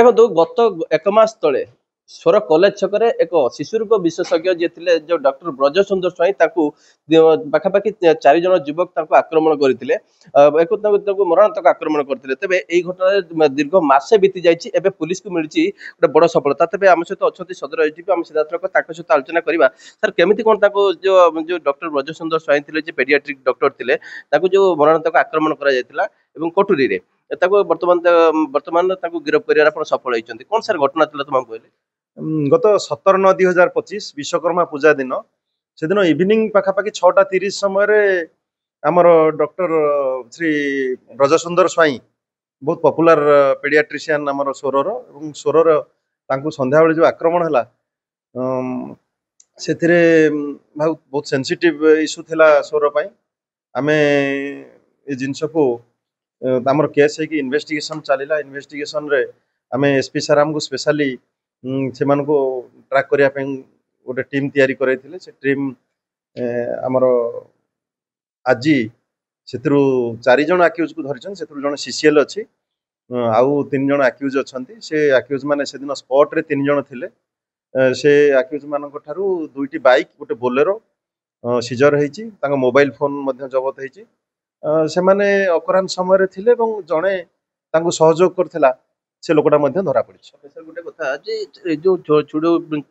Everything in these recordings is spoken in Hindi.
देखो गत एक मास तले स्वर कॉलेज छकरे एक शिशुरोग विशेषज्ञ जी थे जो डॉक्टर ब्रज सुंदर स्वाई पाखापाखि 4 जन युवक आक्रमण करते मरणात्मक आक्रमण करते तेज यही घटना दीर्घ मसे बीती जाए पुलिस को मिली गोटे बड़ सफलता तेज आम सहित अच्छा सदर एसडीपी आम सीधा सहित आलोचना करवा सर केमी कौन जो जो डॉक्टर ब्रज सुंदर स्वाई थे पेडियाट्रिक डॉक्टर थे जो मरणात्मक आक्रमण कर कटुरी वर्तमान वर्तमान गिरफ कर सफल होती कौन सर घटना तुम कहले गत 17/9/2025 विश्वकर्मा पूजा दिन से दिन इवनिंग पाखापाखि 6:30 समय आमर डॉक्टर श्री ब्रजसुंदर स्वाई बहुत पॉपुलर पेडियाट्रिशियन आमर स्वरर स्वरर संध्या बेले जो आक्रमण है से बहुत सेंसिटिव इश्यू थिला स्वर पर आम ये जिनस को आमर केस है कि इन्वेस्टिगेशन चलला इन्वेस्टिगेशन रे आम एसपी सार आमको स्पेशली से ट्रैक करने गोटे टीम तैयारी कराइले से टीम आमर आज से 4 जन आक्यूज को धरी से जन सीसीएल अच्छी आउ 3 जन आक्यूज अच्छा से आक्यूज मैंने से दिन स्पॉट रे 3 जन थे से आक्यूज मान दुईटी बाइक गोटे बोलेरो सीजर हो मोबाइल फोन जबत हो से माने अपराह समय थे जड़े सहयोग करथिला से लोकटा धरा पड़ी सर गोटे कथा जो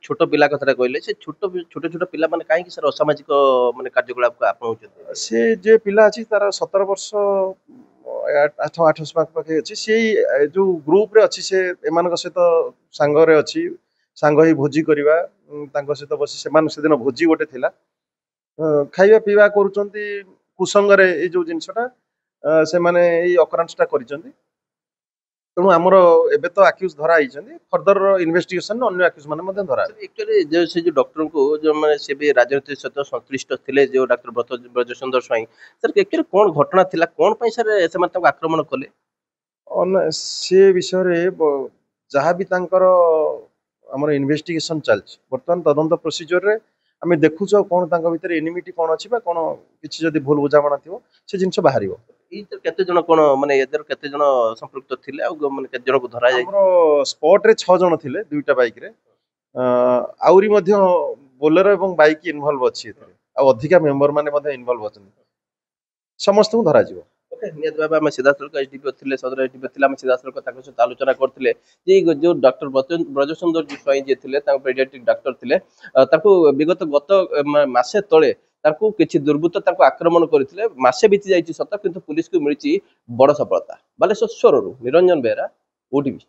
छोट पिला कथा कहले से छोट छोट पिला माने काहे कि सर असामाजिक माने कार्यकलाप को अपनाउछन से जे पिला अछि तार 17 वर्ष 8 पाखे अछि से जो ग्रुप रे अछि से एमानक सहित सांग रे अछि सांग ही भोजी करबा तांको सहित बसी से मान से दिन भोजी गोटे थिला खाइबा पीवा करूचंती कुसंग रे ए जो जिंसटा से माने ए अकरांसटा करिसंती तेणु आमर एबे तो आक्यूज धरा फर्दर इन्वेस्टिगेशन अन्य आक्यूज माने धरा एक्चुअली जो से जो डॉक्टर को जो माने से भी राजनीति सहित संश्लिष्ट थिले जो डॉक्टर ब्रजसुंदर स्वाई सर एक्चुअली कौन घटना थिला कौन पई सर से माने आक्रमण कले से विषय रे जहाँ भी तांकर आमर इन्वेस्टिगेशन चलछि वर्तमान तदंत प्रोसीजर रे आमे देखुछ कौन तांका भीतर एनिमिटी कौन अछि बा कौन किछि जदी भूल बुझामणा थिबो से जिंस बाहरिबो केते जन कोन माने एदर केते जन संपृक्त थिले आ माने केते जन को धरा जाय हमरो स्पॉट रे 6 जन थिले दुईटा बाइक रे आउरी मध्य बोलेरो एवं बाइक इन्वॉल्व अछि एते आ अधिका मेंबर माने मध्य इन्वॉल्व अछन समस्त को धरा जिवो ओके नियत बाबा हम सीधा सल्क एसडीपी थिले सदर एसडीपी थिले हम सीधा सल्क ताको से आलोचना करथिले जे जो डॉक्टर ब्रजसुंदर जी स्वाई जे थिले ता पेडियाट्रिक डॉक्टर थिले ताको विगत गत मासे तळे ताको किछि दुर्बृत्त ताको आक्रमण करथिले मासे बीती जाईछि सत किंतु पुलिस को मिलिछि बड़ सफलता बालेश्वर स्वररू निरंजन बेहरा ओटीवी।